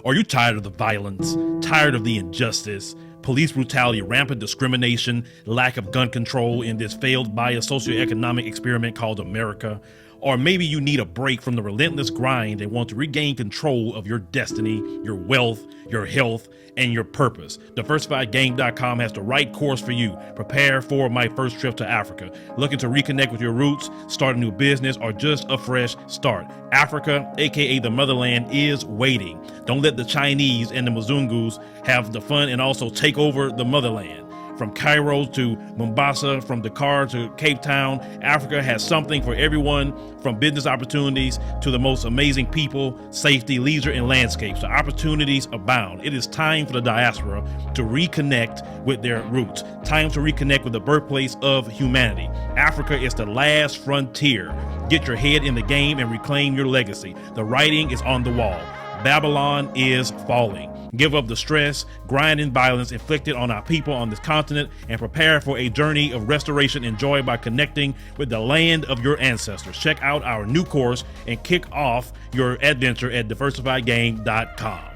Are you tired of the violence, tired of the injustice, police brutality, rampant discrimination, lack of gun control in this failed biased socioeconomic experiment called America? Or maybe you need a break from the relentless grind and want to regain control of your destiny, your wealth, your health, and your purpose. DiversifiedGame.com has the right course for you. Prepare for my first trip to Africa. Looking to reconnect with your roots, start a new business, or just a fresh start. Africa, aka the motherland, is waiting. Don't let the Chinese and the Mzungus have the fun and also take over the motherland. From Cairo to Mombasa, from Dakar to Cape Town, Africa has something for everyone, from business opportunities to the most amazing people, safety, leisure, and landscapes. The opportunities abound. It is time for the diaspora to reconnect with their roots. Time to reconnect with the birthplace of humanity. Africa is the last frontier. Get your head in the game and reclaim your legacy. The writing is on the wall. Babylon is falling. Give up the stress, grind, and violence inflicted on our people on this continent and prepare for a journey of restoration and joy by connecting with the land of your ancestors. Check out our new course and kick off your adventure at DiversifiedGame.com.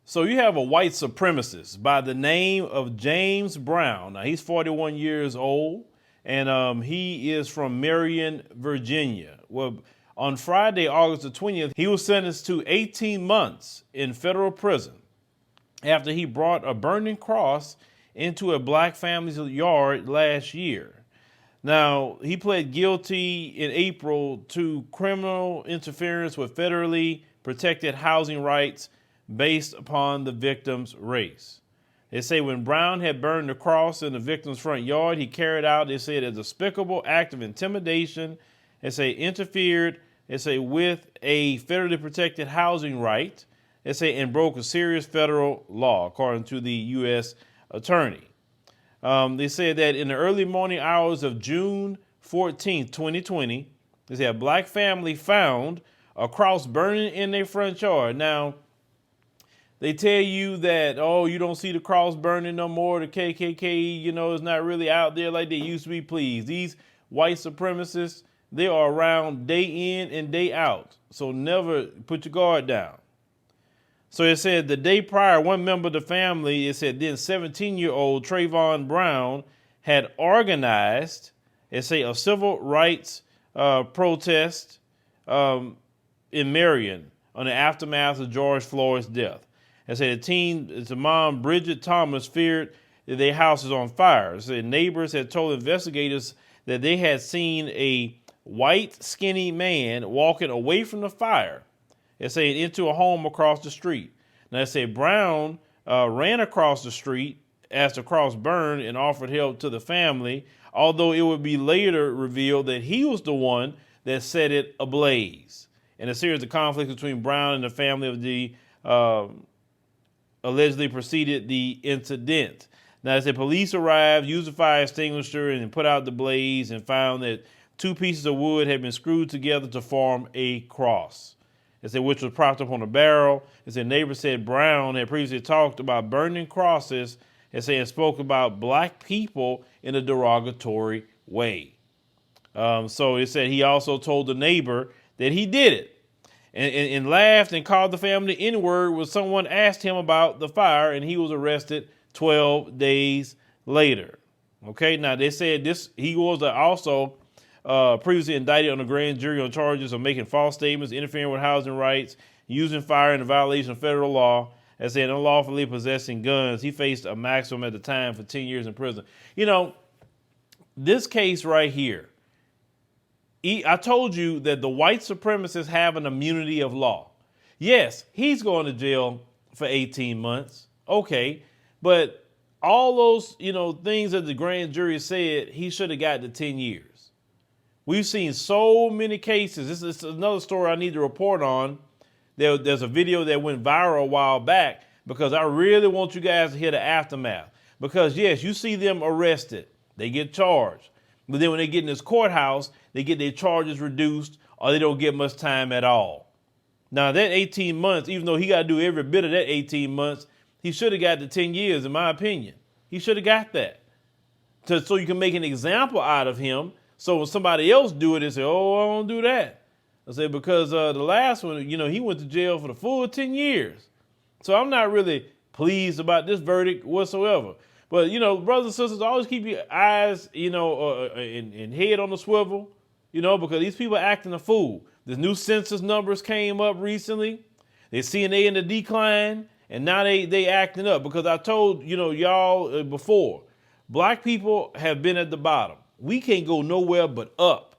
So you have a white supremacist by the name of James Brown. Now, he's 41 years old, and he is from Marion, Virginia. Well, on Friday, August the 20th, he was sentenced to 18 months in federal prison after he brought a burning cross into a black family's yard last year. Now, he pled guilty in April to criminal interference with federally protected housing rights based upon the victim's race. They say when Brown had burned the cross in the victim's front yard, he carried out, they say, a despicable act of intimidation, they say interfered, they say, with a federally protected housing right, they say, and broke a serious federal law, according to the U.S. attorney. They said that in the early morning hours of June 14th, 2020, they say a black family found a cross burning in their front yard. Now, they tell you that, oh, you don't see the cross burning no more. The KKK, is not really out there like they used to be. Please, these white supremacists, they are around day in and day out. So never put your guard down. So it said the day prior, one member of the family, it said then 17-year-old Trayvon Brown had organized, a civil rights protest in Marion on the aftermath of George Floyd's death. And said the mom, Bridget Thomas, feared that their house is on fire. Said neighbors had told investigators that they had seen a white, skinny man walking away from the fire. It said into a home across the street. Now it said Brown ran across the street as the cross burned and offered help to the family, although it would be later revealed that he was the one that set it ablaze. In a series of conflicts between Brown and the family of the allegedly preceded the incident. Now, as the police arrived, used a fire extinguisher and put out the blaze and found that 2 pieces of wood had been screwed together to form a cross. It said, which was propped up on a barrel. It said, neighbors said Brown had previously talked about burning crosses and spoke about black people in a derogatory way. So it said he also told the neighbor that he did it. And laughed and called the family N-word when someone asked him about the fire, and he was arrested 12 days later. Okay, now they said he was also previously indicted on a grand jury on charges of making false statements, interfering with housing rights, using fire in violation of federal law, as said unlawfully possessing guns. He faced a maximum at the time for 10 years in prison. This case right here, I told you that the white supremacists have an immunity of law. Yes, he's going to jail for 18 months. Okay. But all those, things that the grand jury said, he should have got to 10 years. We've seen so many cases. This is another story I need to report on. There's a video that went viral a while back because I really want you guys to hear the aftermath. Because yes, you see them arrested. They get charged. But then when they get in this courthouse, they get their charges reduced or they don't get much time at all. Now that 18 months, even though he got to do every bit of that 18 months, he should have got the 10 years, in my opinion. He should have got that. So you can make an example out of him. So when somebody else do it, they say, oh, I don't do that. I say, because the last one, he went to jail for the full 10 years. So I'm not really pleased about this verdict whatsoever. But, brothers and sisters, always keep your eyes, and head on the swivel, because these people are acting a fool. The new census numbers came up recently. They're seeing they in the decline, and now they acting up. Because I told, y'all before, black people have been at the bottom. We can't go nowhere but up.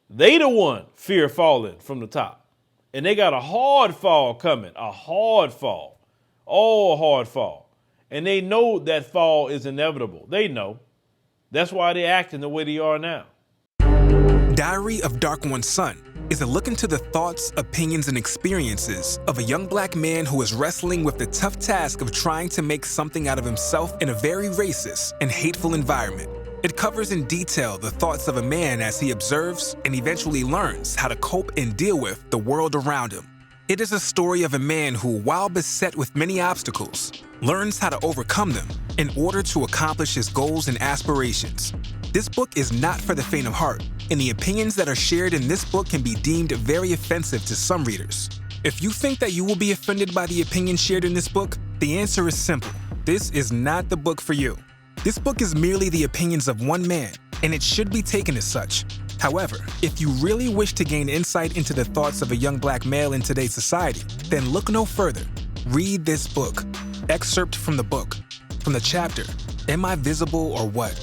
They the one fear falling from the top. And they got a hard fall coming, a hard fall, all hard fall. And they know that fall is inevitable. They know. That's why they're acting the way they are now. Diary of Dark One's Son is a look into the thoughts, opinions, and experiences of a young black man who is wrestling with the tough task of trying to make something out of himself in a very racist and hateful environment. It covers in detail the thoughts of a man as he observes and eventually learns how to cope and deal with the world around him. It is a story of a man who, while beset with many obstacles, learns how to overcome them in order to accomplish his goals and aspirations. This book is not for the faint of heart, and the opinions that are shared in this book can be deemed very offensive to some readers. If you think that you will be offended by the opinions shared in this book, the answer is simple. This is not the book for you. This book is merely the opinions of one man, and it should be taken as such. However, if you really wish to gain insight into the thoughts of a young black male in today's society, then look no further. Read this book. Excerpt from the book. From the chapter, Am I Visible or What?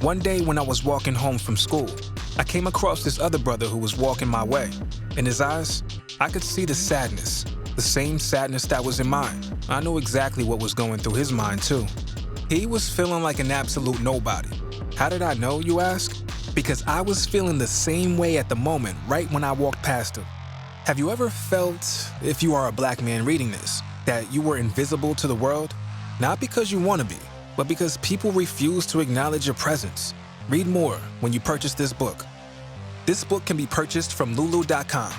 One day when I was walking home from school, I came across this other brother who was walking my way. In his eyes, I could see the sadness, the same sadness that was in mine. I knew exactly what was going through his mind too. He was feeling like an absolute nobody. How did I know, you ask? Because I was feeling the same way at the moment right when I walked past him. Have you ever felt, if you are a black man reading this, that you were invisible to the world? Not because you want to be, but because people refuse to acknowledge your presence. Read more when you purchase this book. This book can be purchased from lulu.com.